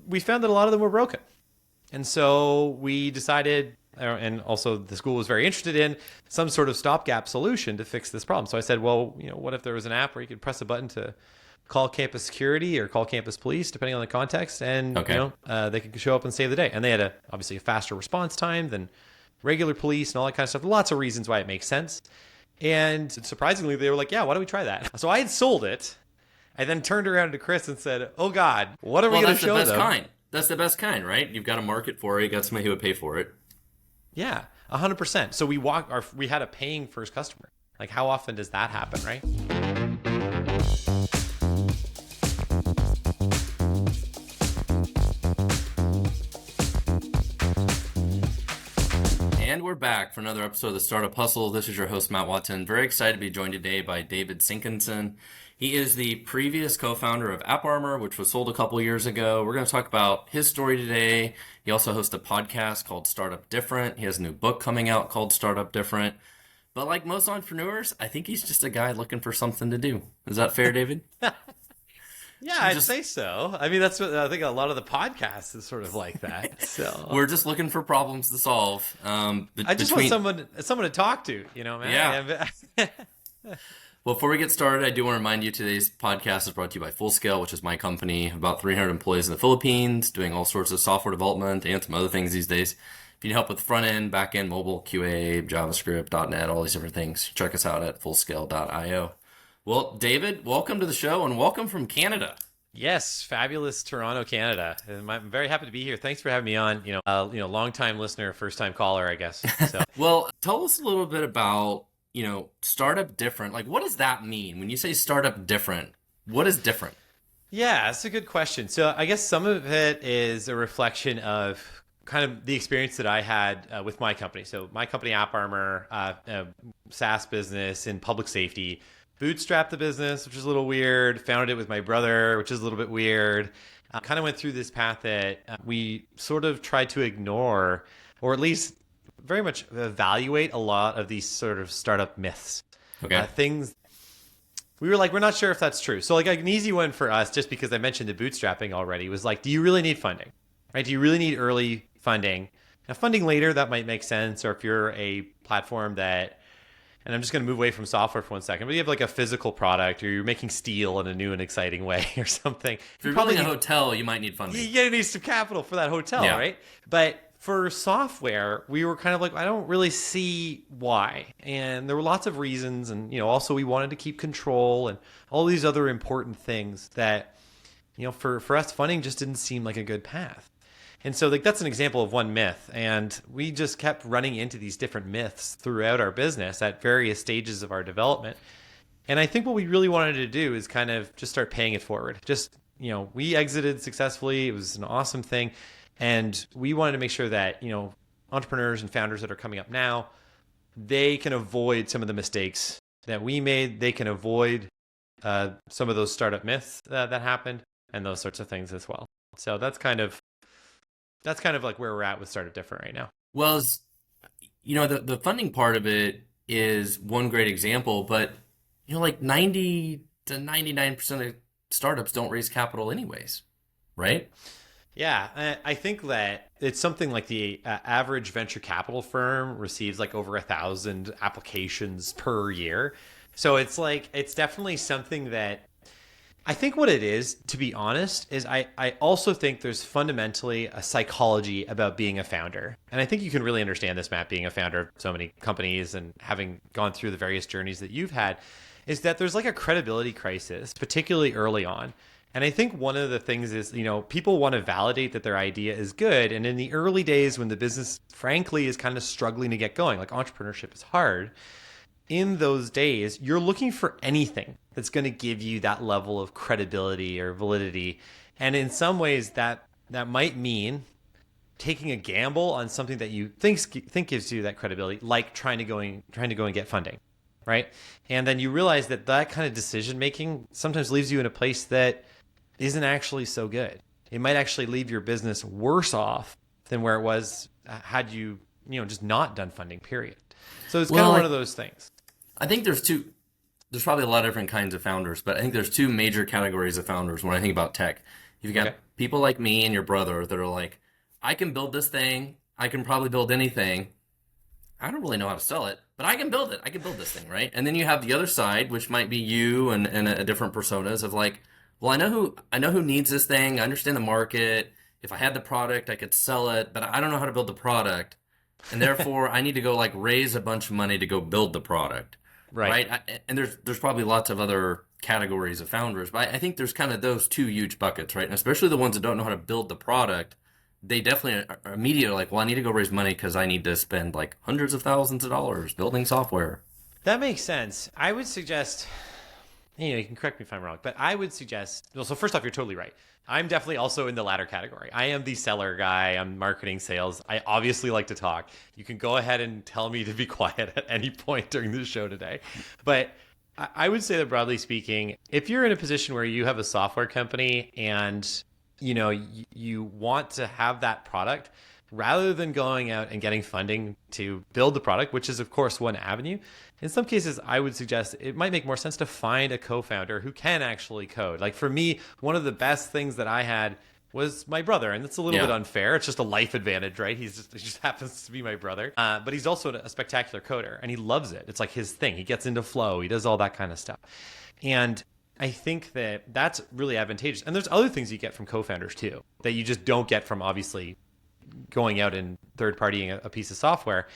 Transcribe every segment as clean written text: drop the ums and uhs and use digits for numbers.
we found that a lot of them were broken. And so we decided, and also the school was very interested in some sort of stopgap solution to fix this problem. So I said, well, what if there was an app where you could press a button to call campus security or call campus police, depending on the context, and they could show up and save the day. And they had obviously a faster response time than regular police and all that kind of stuff. Lots of reasons why it makes sense. And surprisingly, they were like, yeah, why don't we try that? So I had sold it. I then turned around to Chris and said, oh God, what are we going to show them? That's the best kind, right? You've got a market for it. You got somebody who would pay for it. Yeah, 100%. So we had a paying first customer. Like, how often does that happen, right? And we're back for another episode of the Startup Hustle. This is your host, Matt Watson. Very excited to be joined today by David Sinkinson. He is the previous co-founder of AppArmor, which was sold a couple years ago. We're going to talk about his story today. He also hosts a podcast called Startup Different. He has a new book coming out called Startup Different. But like most entrepreneurs, I think he's just a guy looking for something to do. Is that fair, David? Yeah, I'd say so. I mean, that's what I think a lot of the podcasts is sort of like that. So we're just looking for problems to solve. I just want someone to talk to, man. Yeah. Well, before we get started, I do want to remind you today's podcast is brought to you by Fullscale, which is my company, about 300 employees in the Philippines, doing all sorts of software development and some other things these days. If you need help with front end, back end, mobile, QA, JavaScript, .NET, all these different things, check us out at fullscale.io. Well, David, welcome to the show and welcome from Canada. Yes, fabulous Toronto, Canada. I'm very happy to be here. Thanks for having me on. Long-time listener, first-time caller, I guess. So. Well, tell us a little bit about Startup Different. Like, what does that mean? When you say Startup Different, what is different? Yeah, that's a good question. So I guess some of it is a reflection of kind of the experience that I had with my company. So my company, AppArmor, a SaaS business in public safety, bootstrapped the business, which is a little weird, founded it with my brother, which is a little bit weird. Kind of went through this path that we sort of tried to ignore, or at least very much evaluate a lot of these sort of startup myths. Okay. Things we were like, we're not sure if that's true. So like an easy one for us, just because I mentioned the bootstrapping already, was like, do you really need funding? Right? Do you really need early funding? Now, funding later, that might make sense. Or if you're a platform that, and I'm just going to move away from software for 1 second, but you have like a physical product, or you're making steel in a new and exciting way or something. If you're building a hotel, you might need funding. You need some capital for that hotel, right? But for software, we were kind of like, I don't really see why. And there were lots of reasons. And, also we wanted to keep control and all these other important things that, for us, funding just didn't seem like a good path. And so like that's an example of one myth. And we just kept running into these different myths throughout our business at various stages of our development. And I think what we really wanted to do is kind of just start paying it forward. Just, we exited successfully. It was an awesome thing. And we wanted to make sure that, entrepreneurs and founders that are coming up now, they can avoid some of the mistakes that we made. They can avoid some of those startup myths that happened and those sorts of things as well. So that's kind of like where we're at with Startup Different right now. Well, the funding part of it is one great example, but, like 90 to 99% of startups don't raise capital anyways, right? Yeah, I think that it's something like the average venture capital firm receives like over 1,000 applications per year. So it's definitely something that I think what it is, to be honest, is I also think there's fundamentally a psychology about being a founder. And I think you can really understand this, Matt, being a founder of so many companies and having gone through the various journeys that you've had, is that there's like a credibility crisis, particularly early on. And I think one of the things is, people want to validate that their idea is good. And in the early days when the business, frankly, is kind of struggling to get going, like entrepreneurship is hard, in those days, you're looking for anything that's going to give you that level of credibility or validity. And in some ways, that might mean taking a gamble on something that you think gives you that credibility, like trying to go and get funding, right? And then you realize that kind of decision making sometimes leaves you in a place that isn't actually so good. It might actually leave your business worse off than where it was had you just not done funding, period. So it's kind of one of those things. I think there's probably a lot of different kinds of founders, but I think there's two major categories of founders when I think about tech. You've got people like me and your brother that are like, I can build this thing. I can probably build anything. I don't really know how to sell it, but I can build it. I can build this thing, right? And then you have the other side, which might be you and a different personas of like, well, I know who needs this thing. I understand the market. If I had the product, I could sell it, but I don't know how to build the product. And therefore, I need to go like raise a bunch of money to go build the product, Right. right? And there's probably lots of other categories of founders, but I think there's kind of those two huge buckets, right? And especially the ones that don't know how to build the product, they definitely are immediately like, well, I need to go raise money because I need to spend like hundreds of thousands of dollars building software. That makes sense. I would suggest, you can correct me if I'm wrong, but I would suggest, well, so first off, you're totally right. I'm definitely also in the latter category. I am the seller guy. I'm marketing sales. I obviously like to talk. You can go ahead and tell me to be quiet at any point during the show today. But I would say that broadly speaking, if you're in a position where you have a software company and you want to have that product, rather than going out and getting funding to build the product, which is of course one avenue, in some cases I would suggest it might make more sense to find a co-founder who can actually code. Like for me, one of the best things that I had was my brother, and it's a little bit unfair. It's just a life advantage, right? He just happens to be my brother, but he's also a spectacular coder, and he loves it. It's like his thing. He gets into flow. He does all that kind of stuff, and I think that that's really advantageous. And there's other things you get from co-founders too that you just don't get from obviously going out and third-partying a piece of software.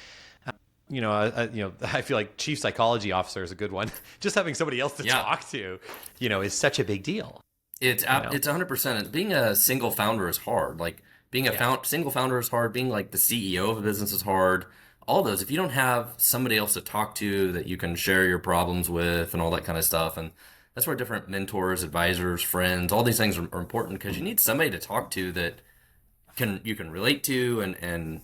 I feel like chief psychology officer is a good one. Just having somebody else to talk to, is such a big deal. It's 100%. Being a single founder is hard. Like being a single founder is hard. Being like the CEO of a business is hard. All those, if you don't have somebody else to talk to that you can share your problems with and all that kind of stuff. And that's where different mentors, advisors, friends, all these things are important because you need somebody to talk to that you can relate to and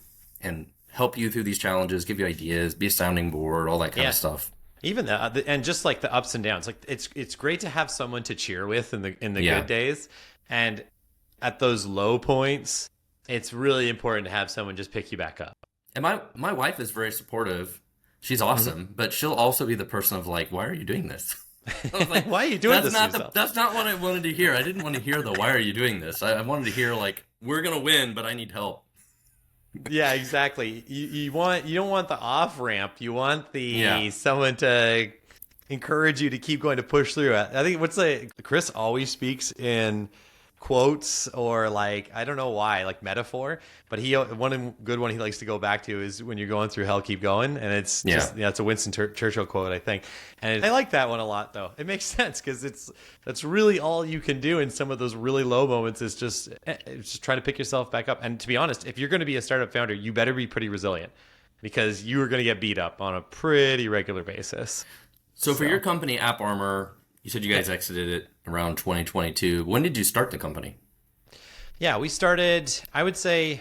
help you through these challenges, give you ideas, be a sounding board, all that kind of stuff. Even and just like the ups and downs, like it's great to have someone to cheer with in the good days, and at those low points, it's really important to have someone just pick you back up. And my wife is very supportive. She's awesome, but she'll also be the person of like, why are you doing this? I was like, why are you doing this? That's not what I wanted to hear. I didn't want to hear the why are you doing this. I wanted to hear like, we're gonna win, but I need help. Yeah, exactly. You don't want the off ramp. You want someone to encourage you to keep going, to push through. I think Chris always speaks in quotes or like, I don't know why, like metaphor, but one good one he likes to go back to is when you're going through hell, keep going. And it's just, it's a Winston Churchill quote, I think. And I like that one a lot though. It makes sense because that's really all you can do in some of those really low moments is just trying to pick yourself back up. And to be honest, if you're going to be a startup founder, you better be pretty resilient because you are going to get beat up on a pretty regular basis. So for your company, AppArmor, you said you guys exited it around 2022. When did you start the company? Yeah, we started, I would say,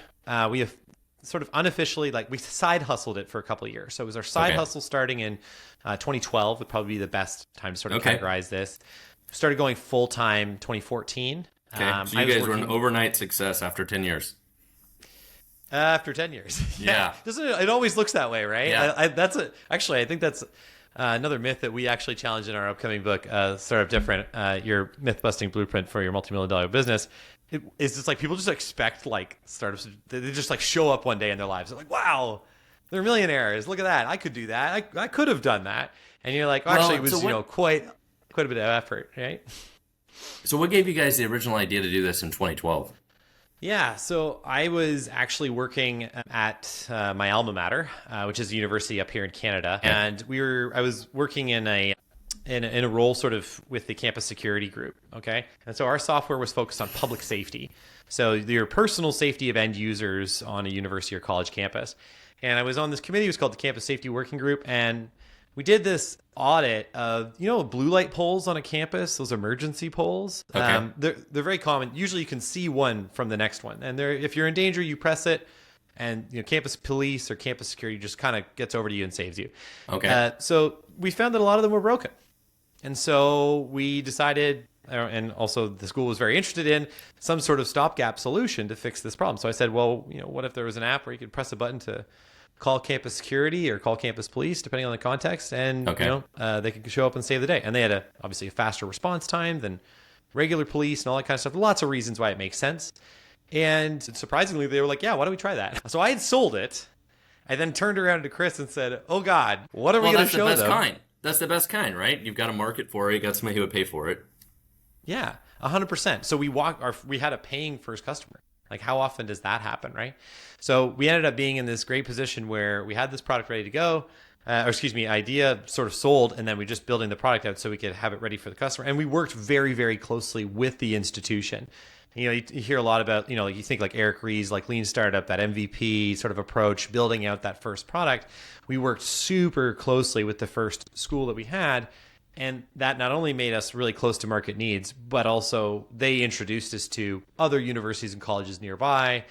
we have sort of unofficially, like we side hustled it for a couple of years. So it was our side hustle starting in 2012 would probably be the best time to sort of categorize this. Started going full-time 2014. Okay, so you guys were an overnight success after 10 years. After 10 years. Yeah. It always looks that way, right? Yeah. I think that's another myth that we actually challenge in our upcoming book, Startup Different, your myth-busting blueprint for your multi-million-dollar business. It's just like people just expect like startups, they just like show up one day in their lives. They're like, wow, they're millionaires. Look at that. I could do that. I could have done that. And you're like, actually, it was quite a bit of effort, right? So what gave you guys the original idea to do this in 2012? Yeah, so I was actually working at my alma mater, which is a university up here in Canada, and I was working in a role sort of with the campus security group. Okay, and so our software was focused on public safety, so your personal safety of end users on a university or college campus. And I was on this committee. It was called the Campus Safety Working Group, and we did this audit of, blue light poles on a campus, those emergency poles. Okay. They're very common. Usually you can see one from the next one. And if you're in danger, you press it, and campus police or campus security just kind of gets over to you and saves you. Okay. So we found that a lot of them were broken. And so we decided, and also the school was very interested in, some sort of stopgap solution to fix this problem. So I said, well, what if there was an app where you could press a button to call campus security or call campus police, depending on the context, and they could show up and save the day. And they had obviously a faster response time than regular police and all that kind of stuff. Lots of reasons why it makes sense. And surprisingly, they were like, yeah, why don't we try that? So I had sold it. I then turned around to Chris and said, oh God, what are we going to show them? That's the best kind. That's the best kind, right? You've got a market for it. You got somebody who would pay for it. Yeah, 100%. So we had a paying first customer. Like, how often does that happen, right? So we ended up being in this great position where we had this product ready to go, idea sort of sold, and then we just building the product out so we could have it ready for the customer. And we worked very, very closely with the institution. You hear a lot about, you think like Eric Rees, like Lean Startup, that MVP sort of approach, building out that first product. We worked super closely with the first school that we had. And that not only made us really close to market needs, but also they introduced us to other universities and colleges nearby.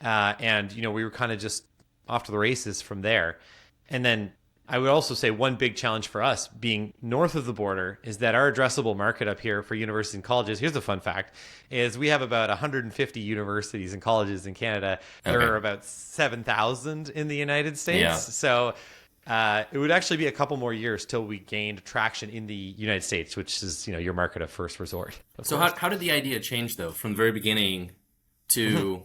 And we were kind of just off to the races from there. And then I would also say one big challenge for us being north of the border is that our addressable market up here for universities and colleges, here's a fun fact, is we have about 150 universities and colleges in Canada. There are about 7,000 in the United States. Yeah. So it would actually be a couple more years till we gained traction in the United States, which is, your market of first resort. So how did the idea change, though, from the very beginning to,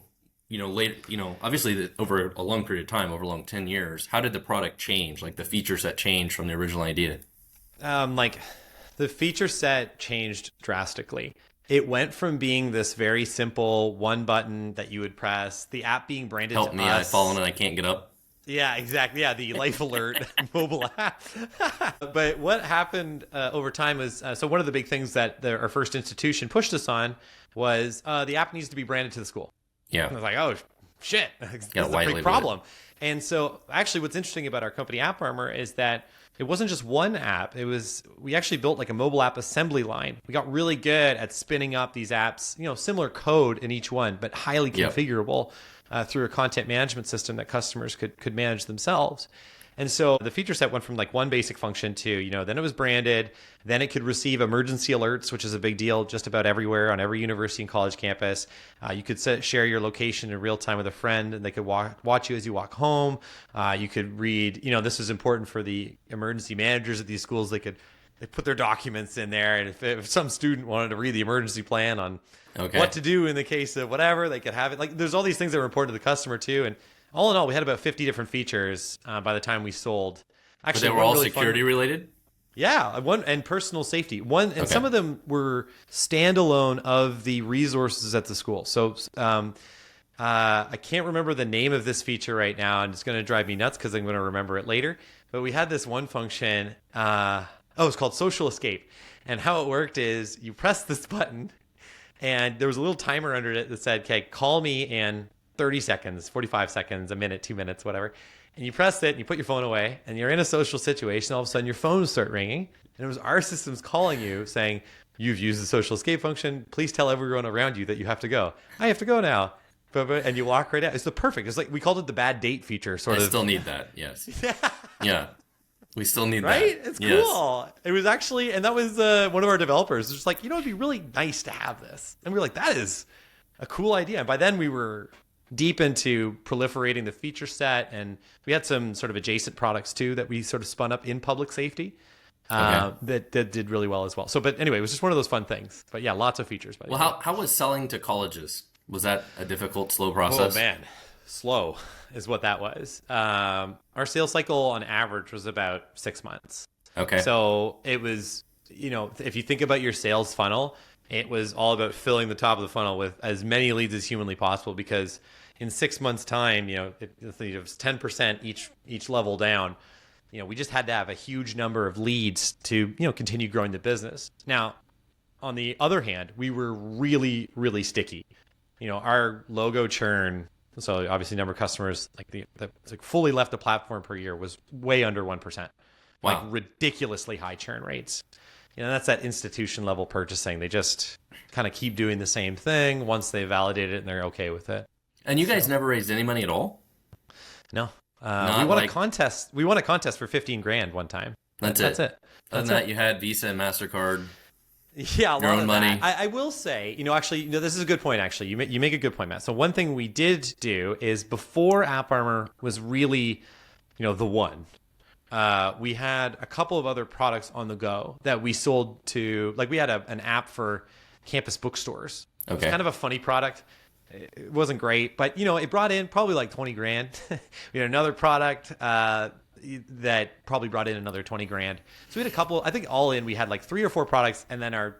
later, obviously over a long period of time, over a long 10 years, how did the product change? Like the feature set change from the original idea? The feature set changed drastically. It went from being this very simple one button that you would press, the app being branded Help to me, us. I've fallen and I can't get up. Yeah, exactly. Yeah, the Life Alert mobile app. But what happened over time was, so one of the big things that our first institution pushed us on was the app needs to be branded to the school. Yeah. And I was like, oh, shit, this is a big problem. And so actually what's interesting about our company AppArmor is that it wasn't just one app. We actually built like a mobile app assembly line. We got really good at spinning up these apps, similar code in each one, but highly configurable. Through a content management system that customers could manage themselves. And so the feature set went from like one basic function to, then it was branded, then it could receive emergency alerts, which is a big deal just about everywhere on every university and college campus. You could share your location in real time with a friend and they could watch you as you walk home. You could read, this is important for the emergency managers at these schools. They put their documents in there. And if some student wanted to read the emergency plan on what to do in the case of whatever, they could have it. Like, there's all these things that were important to the customer too. And all in all, we had about 50 different features by the time we sold. Actually, but they were all really security related? Yeah, and personal safety. Some of them were standalone of the resources at the school. So I can't remember the name of this feature right now, and it's going to drive me nuts because I'm going to remember it later. But we had this one function. It's called Social Escape. And how it worked is you press this button, and there was a little timer under it that said, okay, call me in 30 seconds, 45 seconds, a minute, 2 minutes, whatever. And you pressed it, and you put your phone away, and you're in a social situation. All of a sudden, your phone start ringing, and it was our systems calling you saying, you've used the social escape function. Please tell everyone around you that you have to go. I have to go now. And you walk right out. It's it's like, we called it the bad date feature, sort of. I still need that, yes. Yeah. We still need right? that. It's cool. It was actually, and that was one of our developers. It was just like, it'd be really nice to have this. And we were like, that is a cool idea. And by then we were deep into proliferating the feature set. And we had some sort of adjacent products too that we sort of spun up in public safety that did really well as well. So, but anyway, it was just one of those fun things. But yeah, lots of features. Well, how was selling to colleges? Was that a difficult, slow process? Oh, man. Slow is what that was. Our sales cycle on average was about 6 months. Okay. So it was, if you think about your sales funnel, it was all about filling the top of the funnel with as many leads as humanly possible, because in 6 months' time, it was 10% each level down. We just had to have a huge number of leads to, continue growing the business. Now, on the other hand, we were really, really sticky. Our logo churn, so obviously number of customers like fully left the platform per year, was way under 1%. Wow. Like ridiculously high churn rates. That's that institution level purchasing. They just kind of keep doing the same thing once they validate it and they're okay with it. And you guys never raised any money at all? No. We won a contest. We won a contest for $15,000 one time. That's it. Other than that, you had Visa and MasterCard. Yeah, your own money. I will say, actually, this is a good point. Actually, you make a good point, Matt. So one thing we did do is, before AppArmor was really, the one, we had a couple of other products on the go that we sold to. Like, we had an app for campus bookstores. It was Okay. kind of a funny product. It wasn't great, but it brought in probably like 20 grand. We had another product that probably brought in another 20 grand. So we had a couple, I think all in, we had like 3 or 4 products, and then our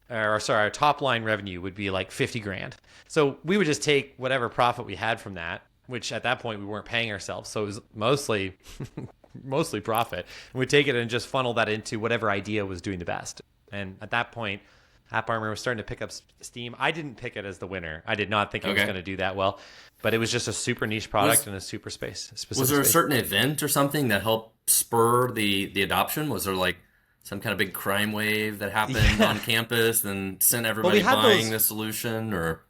our top line revenue would be like 50 grand. So we would just take whatever profit we had from that, which at that point we weren't paying ourselves. So it was mostly profit. And we'd take it and just funnel that into whatever idea was doing the best. And at that point, AppArmor was starting to pick up steam. I didn't pick it as the winner. I did not think it was going to do that well, but it was just a super niche product in a super specific Was there a space. certain event or something that helped spur the adoption? Was there like some kind of big crime wave that happened on campus and sent everybody buying the solution? Or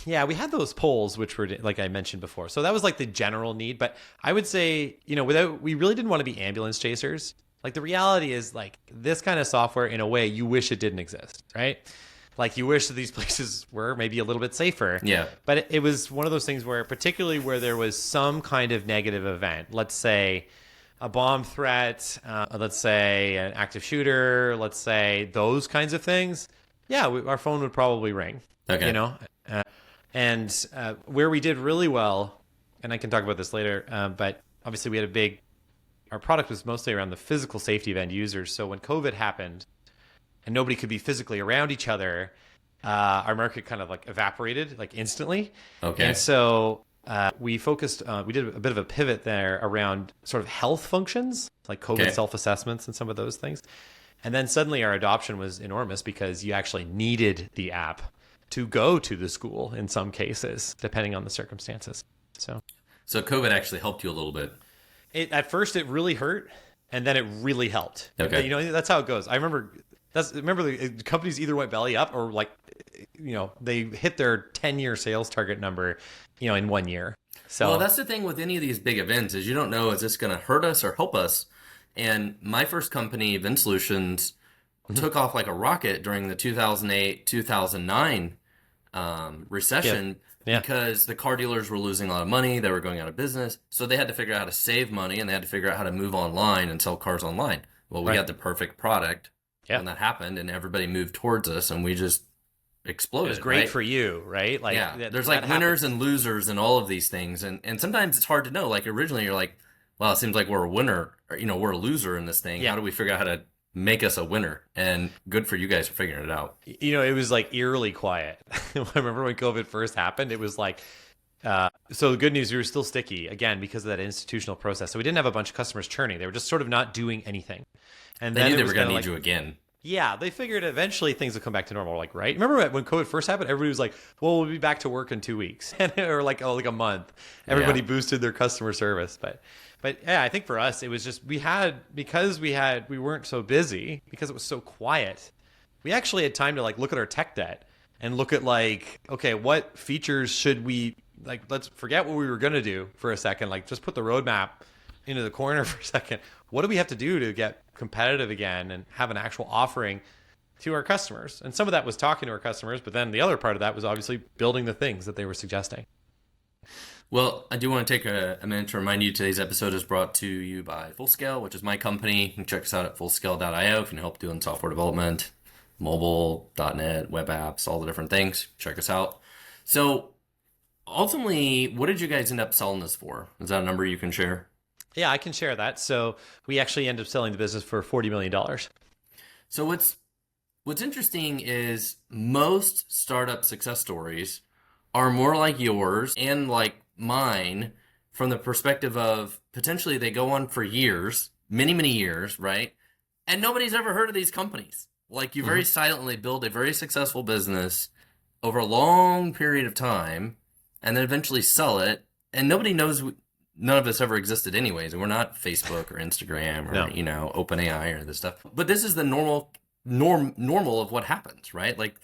Yeah, we had those polls, which were like I mentioned before. So that was like the general need. But I would say, we really didn't want to be ambulance chasers. Like the reality is, like, this kind of software, in a way, you wish it didn't exist, right? Like you wish that these places were maybe a little bit safer. Yeah. But it was one of those things where, particularly where there was some kind of negative event, let's say a bomb threat, let's say an active shooter, let's say those kinds of things. Yeah, our phone would probably ring. Okay. And where we did really well, and I can talk about this later, but obviously we had our product was mostly around the physical safety of end users. So when COVID happened and nobody could be physically around each other, our market kind of like evaporated like instantly. Okay. And so we focused, we did a bit of a pivot there around sort of health functions, like COVID self-assessments and some of those things. And then suddenly our adoption was enormous because you actually needed the app to go to the school in some cases, depending on the circumstances. So COVID actually helped you a little bit. At first it really hurt, and then it really helped. Okay. That's how it goes. I remember the companies either went belly up or like, they hit their 10-year sales target number, in 1 year. So Well, that's the thing with any of these big events is you don't know, is this going to hurt us or help us? And my first company, Event Solutions, took off like a rocket during the 2008, 2009 recession. Yeah. Because the car dealers were losing a lot of money, they were going out of business, so they had to figure out how to save money, and they had to figure out how to move online and sell cars online. Well, we had the perfect product when that happened, and everybody moved towards us, and we just exploded. It was great for you, right? Like, there's like winners and losers in all of these things, and sometimes it's hard to know. Like originally, you're like, "Well, it seems like we're a winner, or, we're a loser in this thing. How do we figure out how to make us a winner?" And good for you guys for figuring it out. It was like eerily quiet. I remember when COVID first happened, it was like, so the good news, we were still sticky, again, because of that institutional process. So we didn't have a bunch of customers churning. They were just sort of not doing anything. And They then knew they were going to need you again. Yeah, they figured eventually things would come back to normal, like, right? Remember when COVID first happened, everybody was like, well, we'll be back to work in 2 weeks or like a month. Everybody boosted their customer service. But yeah, I think for us, it was just, we weren't so busy because it was so quiet. We actually had time to like look at our tech debt and look at like, okay, what features should we, like, let's forget what we were going to do for a second. Like just put the roadmap into the corner for a second. What do we have to do to get competitive again and have an actual offering to our customers? And some of that was talking to our customers, but then the other part of that was obviously building the things that they were suggesting. Well, I do want to take a minute to remind you today's episode is brought to you by Fullscale, which is my company. You can check us out at fullscale.io if you need help doing software development, mobile, .NET, web apps, all the different things. Check us out. So ultimately, what did you guys end up selling this for? Is that a number you can share? Yeah, I can share that. So we actually ended up selling the business for $40 million. So what's interesting is most startup success stories are more like yours and like mine from the perspective of potentially they go on for years, many, many years, right? And nobody's ever heard of these companies. Like you very silently build a very successful business over a long period of time and then eventually sell it. And nobody knows, none of us ever existed anyways. And we're not Facebook or Instagram or, OpenAI or this stuff. But this is the normal of what happens, right? Like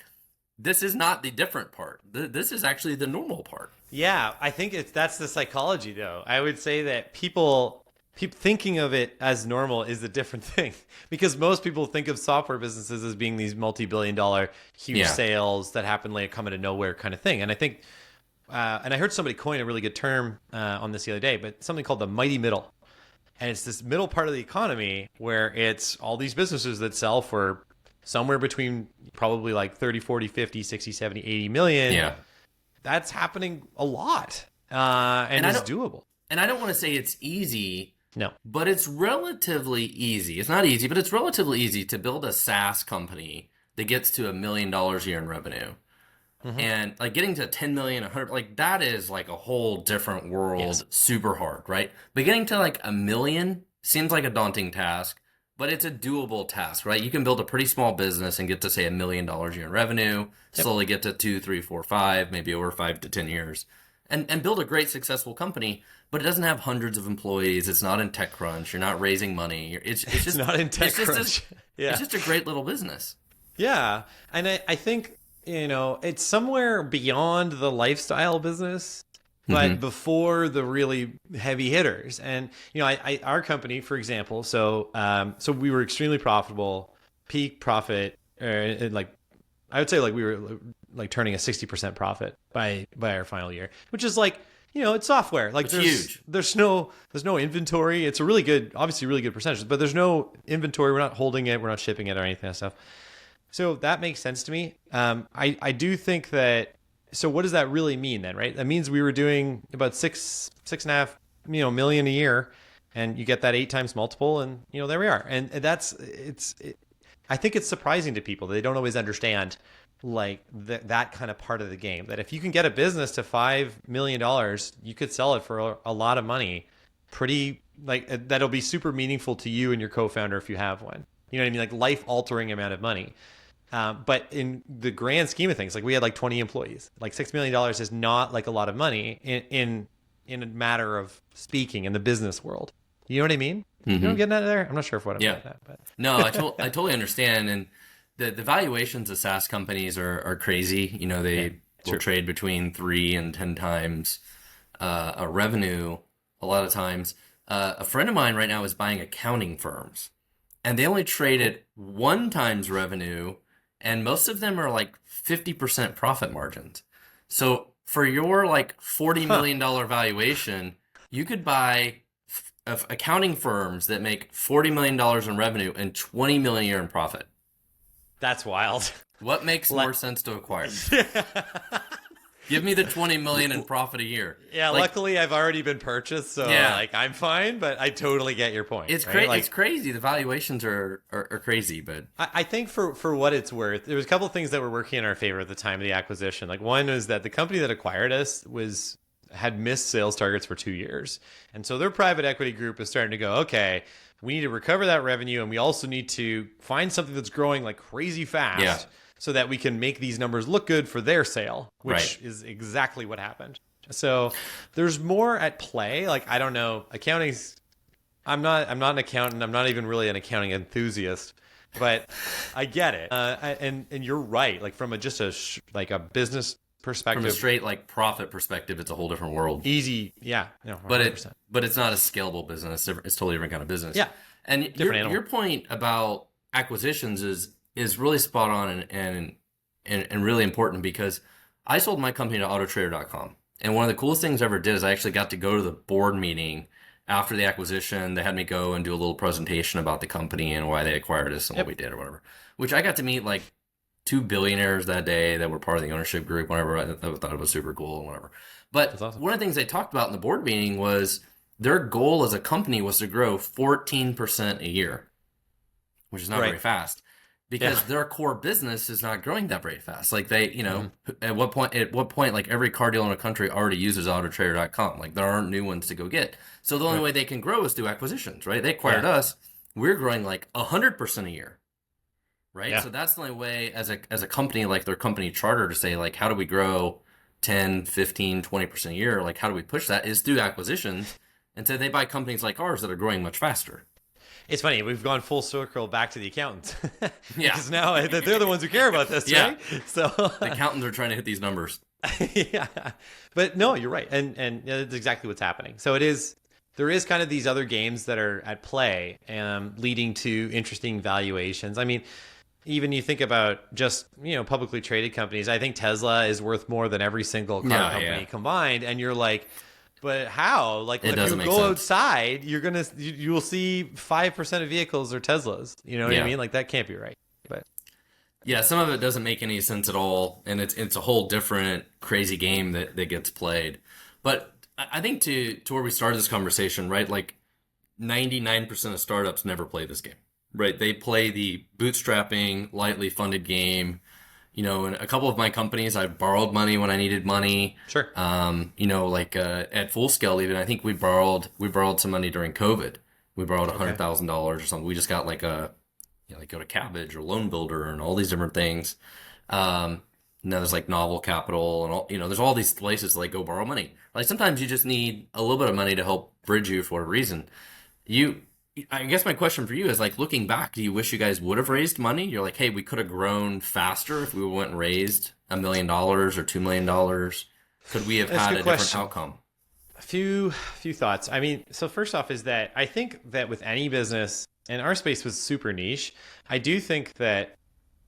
this is not the different part. This is actually the normal part. Yeah, I think that's the psychology, though. I would say that people thinking of it as normal is the different thing, because most people think of software businesses as being these multi-billion-dollar huge sales that happen later, come out of nowhere kind of thing. And I think, and I heard somebody coin a really good term on this the other day, but something called the mighty middle. And it's this middle part of the economy where it's all these businesses that sell for somewhere between probably like 30, 40, 50, 60, 70, 80 million. Yeah. That's happening a lot, And and is doable. And I don't want to say it's easy, No. but it's relatively easy. It's not easy, but it's relatively easy to build a SaaS company that gets to $1 million a year in revenue. And like getting to 10 million, 100, like that is like a whole different world, Yes. super hard, right? But getting to like 1 million seems like a daunting task, but it's a doable task, right? You can build a pretty small business and get to say $1 million a year in revenue, slowly get to 2, 3, 4, 5, maybe over 5 to 10 years, and build a great successful company. But it doesn't have hundreds of employees. It's not in TechCrunch. You're not raising money. It's just not in TechCrunch. It's just a great little business. Yeah. And I think, it's somewhere beyond the lifestyle business, but before the really heavy hitters. And, our company, for example, so we were extremely profitable, peak profit, like I would say like we were like turning a 60% profit by our final year, which is like, it's software. Like it's huge. There's no inventory. It's a really good, obviously really good percentage, but there's no inventory. We're not holding it. We're not shipping it or anything like that stuff. So that makes sense to me. I do think that. So what does that really mean then, right? That means we were doing about 6.5 million a year, and you get that 8 times multiple, and there we are. And I think it's surprising to people. They don't always understand like that kind of part of the game. That if you can get a business to $5 million, you could sell it for a lot of money. Pretty like that'll be super meaningful to you and your co-founder if you have one. You know what I mean? Like life-altering amount of money. But in the grand scheme of things, like we had like 20 employees. Like $6 million is not like a lot of money in a matter of speaking in the business world. You know what I mean? You know what I'm getting at there? I'm not sure if what I'm getting at. But. No, I totally understand. And the valuations of SaaS companies are crazy. They will trade between 3 and 10 times a revenue a lot of times. A friend of mine right now is buying accounting firms. And they only trade at 1 times revenue, and most of them are like 50% profit margins. So for your like $40 million valuation, you could buy accounting firms that make $40 million in revenue and $20 million a year in profit. That's wild. What makes more sense to acquire? Give me the $20 million in profit a year. Yeah, luckily I've already been purchased, so I'm fine. But I totally get your point. It's it's crazy. The valuations are crazy, but I think for what it's worth, there was a couple of things that were working in our favor at the time of the acquisition. Like one was that the company that acquired us had missed sales targets for 2 years, and so their private equity group is starting to go, okay, we need to recover that revenue, and we also need to find something that's growing like crazy fast. Yeah. So that we can make these numbers look good for their sale, which is exactly what happened. So there's more at play. Like, I don't know, accounting's, I'm not an accountant. I'm not even really an accounting enthusiast, but I get it. And you're right. Like from a business perspective, from a straight like profit perspective, it's a whole different world. Easy. Yeah. No, but it's not a scalable business. It's totally different kind of business. Yeah. And your point about acquisitions is really spot on and really important, because I sold my company to autotrader.com. And one of the coolest things I ever did is I actually got to go to the board meeting after the acquisition. They had me go and do a little presentation about the company and why they acquired us and what we did or whatever, which I got to meet like 2 billionaires that day that were part of the ownership group, whatever. I thought it was super cool and whatever. But awesome. One of the things they talked about in the board meeting was their goal as a company was to grow 14% a year, which is not very fast. Because their core business is not growing that very fast. Like they, at what point, like every car dealer in the country already uses autotrader.com. Like there aren't new ones to go get. So the only way they can grow is through acquisitions, right? They acquired us. We're growing like 100% a year, right? Yeah. So that's the only way as a company, like their company charter, to say like, how do we grow 10, 15, 20% a year? Like how do we push that is through acquisitions. And so they buy companies like ours that are growing much faster. It's funny, we've gone full circle back to the accountants. Because now they're the ones who care about this, right? So the accountants are trying to hit these numbers. Yeah. But no, you're right. And that's exactly what's happening. So there is kind of these other games that are at play, leading to interesting valuations. I mean, even you think about just, publicly traded companies, I think Tesla is worth more than every single car company combined. And you're like, but how? Like, if you go outside, you'll see 5% of vehicles are Teslas. You know what I mean? Like, that can't be right. But Yeah, some of it doesn't make any sense at all, and it's a whole different crazy game that gets played. But I think to where we started this conversation, right? Like 99% of startups never play this game, right? They play the bootstrapping, lightly funded game. In a couple of my companies, I borrowed money when I needed money. Sure. Like at Full Scale, even I think we borrowed some money during COVID. We borrowed Okay. $100,000 or something. We just got like like go to Cabbage or Loan Builder and all these different things. Now there's like Novel Capital and all, there's all these places to like go borrow money. Like sometimes you just need a little bit of money to help bridge you for a reason. You, I guess my question for you is like looking back, do you wish you guys would have raised money? You're like, hey, we could have grown faster if we went and raised $1 million or $2 million. Could we have That's a had good a different question. outcome? A few thoughts. I mean, so first off is that I think that with any business, and our space was super niche, I do think that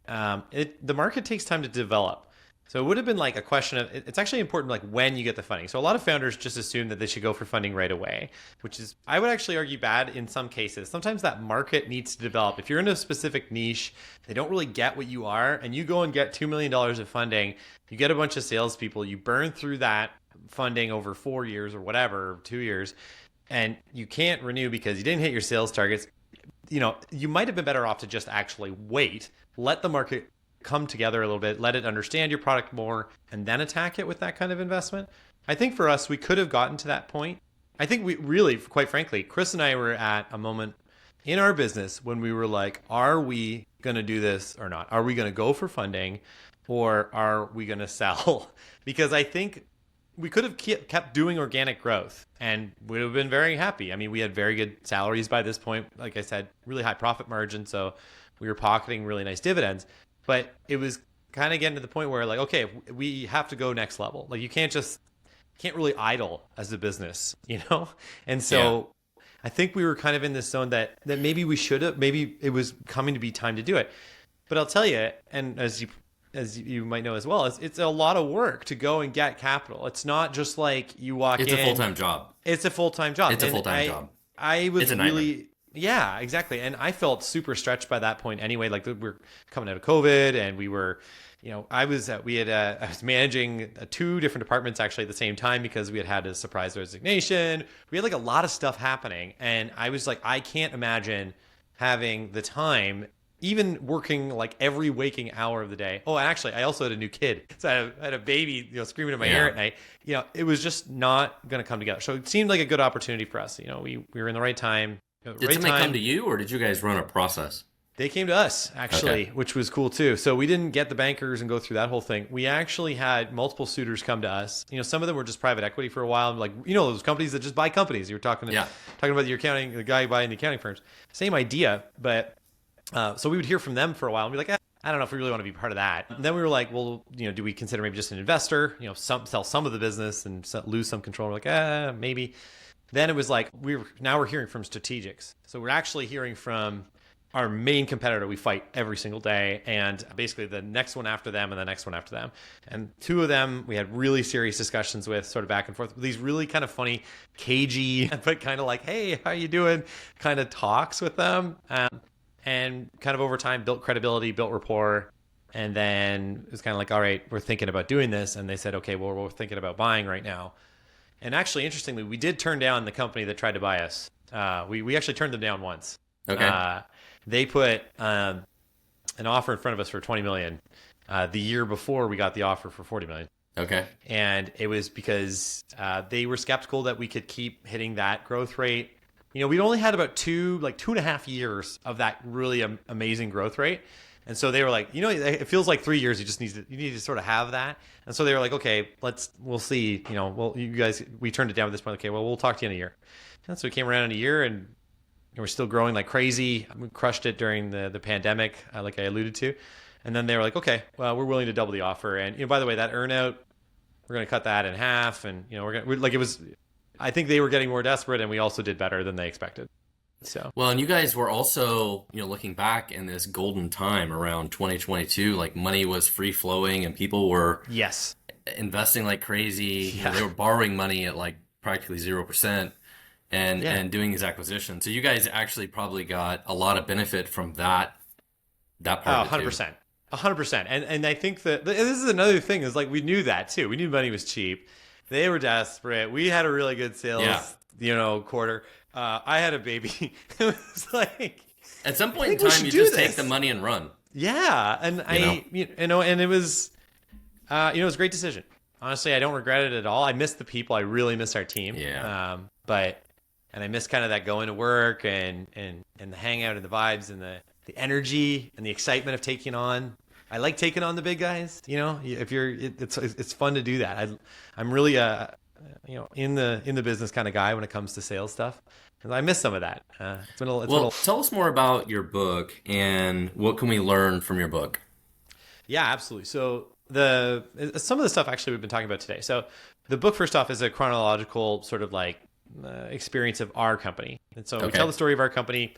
the market takes time to develop. So it would have been like a question of it's actually important like when you get the funding. So a lot of founders just assume that they should go for funding right away, which is I would actually argue bad in some cases. Sometimes that market needs to develop. If you're in a specific niche, they don't really get what you are, and you go and get $2 million of funding, you get a bunch of salespeople, you burn through that funding over 4 years or whatever, 2 years, and you can't renew because you didn't hit your sales targets. You might have been better off to just actually wait, let the market come together a little bit, let it understand your product more, and then attack it with that kind of investment. I think for us, we could have gotten to that point. I think we really, quite frankly, Chris and I were at a moment in our business when we were like, are we going to do this or not? Are we going to go for funding or are we going to sell? Because I think we could have kept doing organic growth and would have been very happy. I mean, we had very good salaries by this point. Like I said, really high profit margin. So we were pocketing really nice dividends. But it was kind of getting to the point where like, okay, we have to go next level. Like you can't really idle as a business. And Yeah. so I think we were kind of in this zone that maybe we should have, maybe it was coming to be time to do it. But I'll tell you, and as you might know as well, it's a lot of work to go and get capital. It's not just like you walk It's a in. full-time job. It's a full-time job. It's a And full-time job. I It's was a nightmare. really, yeah, exactly. And I felt super stretched by that point anyway. Like we're coming out of COVID and we were, I was managing two different departments actually at the same time because we had a surprise resignation. We had like a lot of stuff happening. And I was like, I can't imagine having the time, even working like every waking hour of the day. Oh, and actually, I also had a new kid. So I had a baby, screaming in my ear Yeah. at night. It was just not going to come together. So it seemed like a good opportunity for us. We were in the right time. Did somebody come to you, or did you guys run a process? They came to us Okay. actually, which was cool too. So we didn't get the bankers and go through that whole thing. We actually had multiple suitors come to us. Some of them were just private equity for a while, like those companies that just buy companies. You were Yeah. talking about your accounting, the guy buying the accounting firms. Same idea, but so we would hear from them for a while and be like, I don't know if we really want to be part of that. And then we were like, well, do we consider maybe just an investor? Sell some of the business and lose some control. We're like, maybe. Then it was like now we're hearing from strategics. So we're actually hearing from our main competitor we fight every single day, and basically the next one after them and the next one after them. And two of them we had really serious discussions with, sort of back and forth. These really kind of funny, cagey, but kind of like, hey, how you doing? Kind of talks with them. And kind of over time built credibility, built rapport. And then it was kind of like, all right, we're thinking about doing this. And they said, okay, well, we're thinking about buying right now. And actually, interestingly, we did turn down the company that tried to buy us. We actually turned them down once. Okay. They put an offer in front of us for 20 million the year before we got the offer for 40 million. Okay. And it was because they were skeptical that we could keep hitting that growth rate. We'd only had about 2.5 years of that really amazing growth rate. And so they were like, it feels like 3 years. You need to sort of have that. And so they were like, okay, we'll see. Well, you guys, we turned it down at this point. Okay, well, we'll talk to you in a year. And so we came around in a year and we're still growing like crazy. We crushed it during the pandemic, like I alluded to. And then they were like, okay, well, we're willing to double the offer. And by the way, that earnout, we're going to cut that in half. And it was. I think they were getting more desperate, and we also did better than they expected. So Well, and you guys were also, looking back in this golden time around 2022, like money was free flowing and people were yes, investing like crazy. yeah, They were borrowing money at like practically 0% and yeah. doing these acquisitions. So you guys actually probably got a lot of benefit from that part Oh, of it too. 100%. 100%. And I think that this is another thing is like we knew that too. We knew money was cheap. They were desperate. We had a really good sales, quarter. I had a baby. It was like At some point in time, you just take the money and run. Yeah, and and it was, it was a great decision. Honestly, I don't regret it at all. I miss the people. I really miss our team. Yeah. And I miss kind of that going to work and the hangout and the vibes and the energy and the excitement of taking on. I like taking on the big guys. If it's fun to do that. I'm really in the business kind of guy when it comes to sales stuff. And I miss some of that. Tell us more about your book and what can we learn from your book? Yeah, absolutely. So some of the stuff actually we've been talking about today. So the book, first off, is a chronological sort of like experience of our company. And so we tell the story of our company,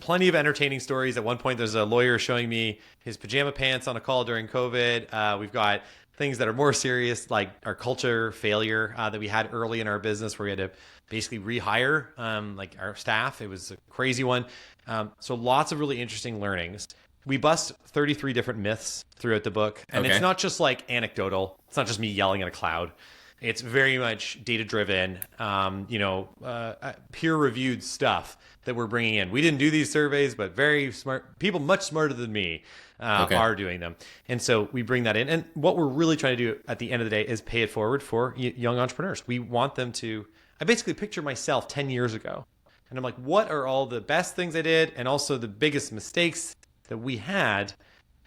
plenty of entertaining stories. At one point, there's a lawyer showing me his pajama pants on a call during COVID. We've got things that are more serious, like our culture failure that we had early in our business where we had to basically rehire like our staff. It was a crazy one. So lots of really interesting learnings. We bust 33 different myths throughout the book. And it's not just like anecdotal. It's not just me yelling at a cloud. It's very much data-driven, peer-reviewed stuff that we're bringing in. We didn't do these surveys, but very smart people, much smarter than me, are doing them. And so we bring that in. And what we're really trying to do at the end of the day is pay it forward for young entrepreneurs. We want them to, I basically picture myself 10 years ago. And I'm like, what are all the best things I did and also the biggest mistakes that we had?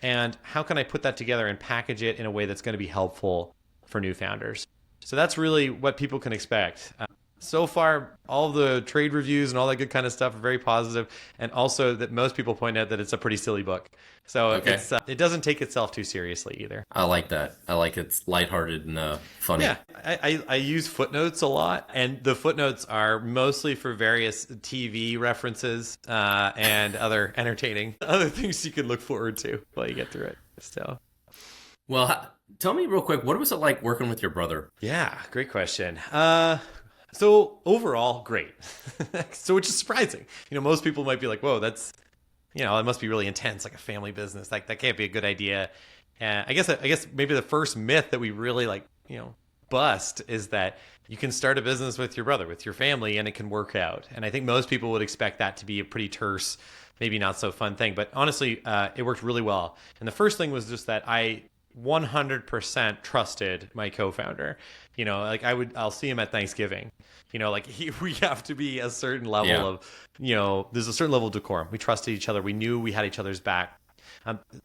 And how can I put that together and package it in a way that's going to be helpful for new founders? So that's really what people can expect. So far, all the trade reviews and all that good kind of stuff are very positive, and also that most people point out that it's a pretty silly book. So it doesn't take itself too seriously either. I like that. I like it's lighthearted and funny. Yeah, I use footnotes a lot, and the footnotes are mostly for various TV references and other things you can look forward to while you get through it. So, well, tell me real quick, what was it like working with your brother? Yeah, great question. So overall, great. So which is surprising. Most people might be like, whoa, that's, it must be really intense, like a family business. Like that can't be a good idea. And I guess maybe the first myth that we really bust is that you can start a business with your brother, with your family, and it can work out. And I think most people would expect that to be a pretty terse, maybe not so fun thing. But honestly, it worked really well. And the first thing was just that I 100% trusted my co-founder. I'll see him at Thanksgiving. We have to be a certain level of, there's a certain level of decorum. We trusted each other. We knew we had each other's back.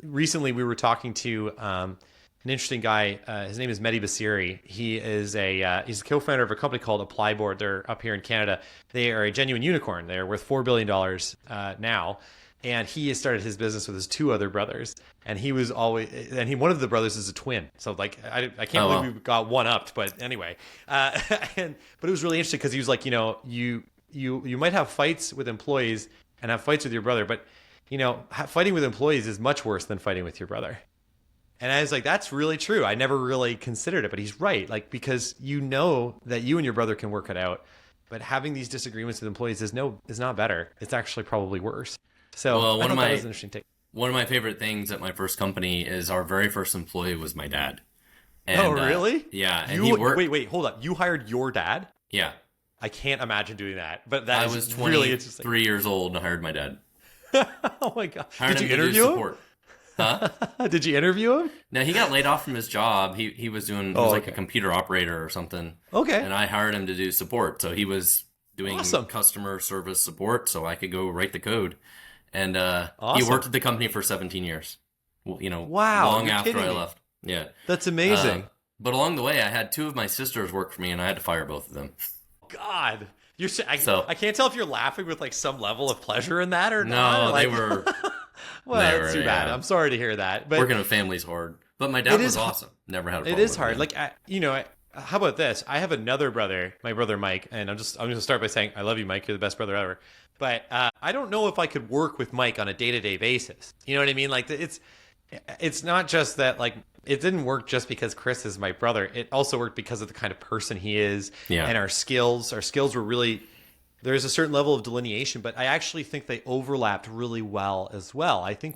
Recently, we were talking to an interesting guy. His name is Mehdi Basiri. He's a co-founder of a company called Applyboard. They're up here in Canada. They are a genuine unicorn. They're worth $4 billion now. And he has started his business with his two other brothers. And one of the brothers is a twin. So I can't believe we got one upped, but anyway. But it was really interesting because he was like, you might have fights with employees and have fights with your brother, but fighting with employees is much worse than fighting with your brother. And I was like, that's really true. I never really considered it, but he's right. Because that you and your brother can work it out, but having these disagreements with employees is not better. It's actually probably worse. So that was an interesting take. One of my favorite things at my first company is our very first employee was my dad. And, really? Yeah. And wait, hold up. You hired your dad? Yeah. I can't imagine doing that. But I was really interesting. 23 years old and hired my dad. Oh my God. Hired Did him you to interview do him? support. Huh? Did you interview him? No, he got laid off from his job. He was doing a computer operator or something. Okay. And I hired him to do support. So he was doing awesome. Customer service support so I could go write the code. And awesome. He worked at the company for 17 years. Wow, long after I left. Yeah. That's amazing. But along the way, I had two of my sisters work for me, and I had to fire both of them. God. I can't tell if you're laughing with some level of pleasure in that or not. No, they were... Well, that's too bad. I'm sorry to hear that. But working with family's hard. But my dad was awesome. Never had a problem. It is hard. How about this? I have another brother, my brother Mike, and I'm going to start by saying I love you, Mike. You're the best brother ever. But I don't know if I could work with Mike on a day-to-day basis. You know what I mean? It's not just that it didn't work just because Chris is my brother. It also worked because of the kind of person he is and our skills. Our skills were really, there's a certain level of delineation, but I actually think they overlapped really well as well. I think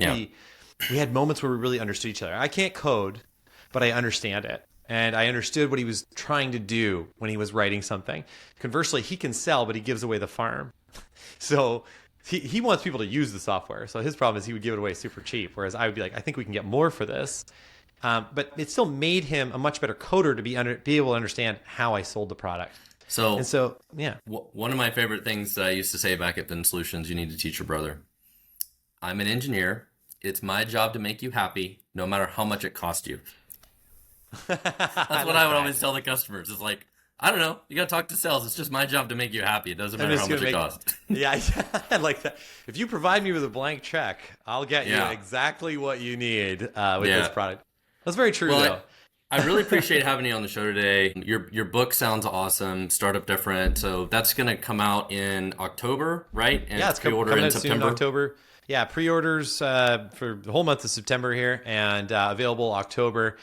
we had moments where we really understood each other. I can't code, but I understand it. And I understood what he was trying to do when he was writing something. Conversely, he can sell, but he gives away the farm. So he wants people to use the software. So his problem is he would give it away super cheap, whereas I would be like, I think we can get more for this. But it still made him a much better coder to be able to understand how I sold the product. So yeah. One of my favorite things that I used to say back at Fin Solutions, you need to teach your brother. I'm an engineer. It's my job to make you happy, no matter how much it costs you. That's what I would always tell the customers. It's like, I don't know. You got to talk to sales. It's just my job to make you happy. It doesn't matter how much it costs. Yeah, I like that. If you provide me with a blank check, I'll get you exactly what you need with this product. That's very true, though. I really appreciate having you on the show today. Your book sounds awesome, Startup Different. So that's going to come out in October, right? And it's coming out soon in October. Yeah, pre-orders for the whole month of September here, and available October.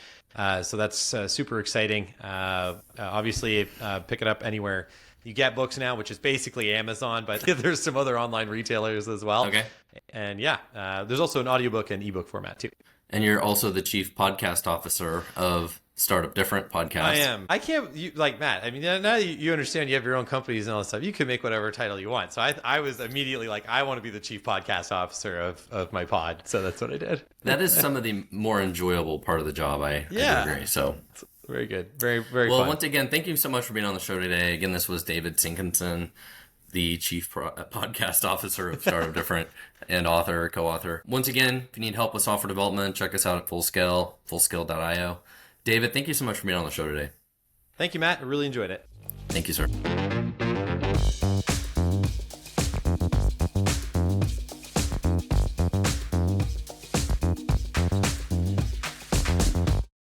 So that's super exciting. Obviously, pick it up anywhere you get books now, which is basically Amazon, but there's some other online retailers as well. Okay. And there's also an audiobook and ebook format too. And you're also the chief podcast officer of Startup Different podcast. I am. I can't, like Matt, I mean, now you understand you have your own companies and all that stuff. You can make whatever title you want. So I was immediately like, I want to be the chief podcast officer of my pod. So that's what I did. That is some of the more enjoyable part of the job. I do agree. So very good. Very, very well, fun. Once again, thank you so much for being on the show today. Again, this was David Sinkinson, the chief podcast officer of Startup Different and author, co-author. Once again, if you need help with software development, check us out at fullscale.io. David, thank you so much for being on the show today. Thank you, Matt. I really enjoyed it. Thank you, sir.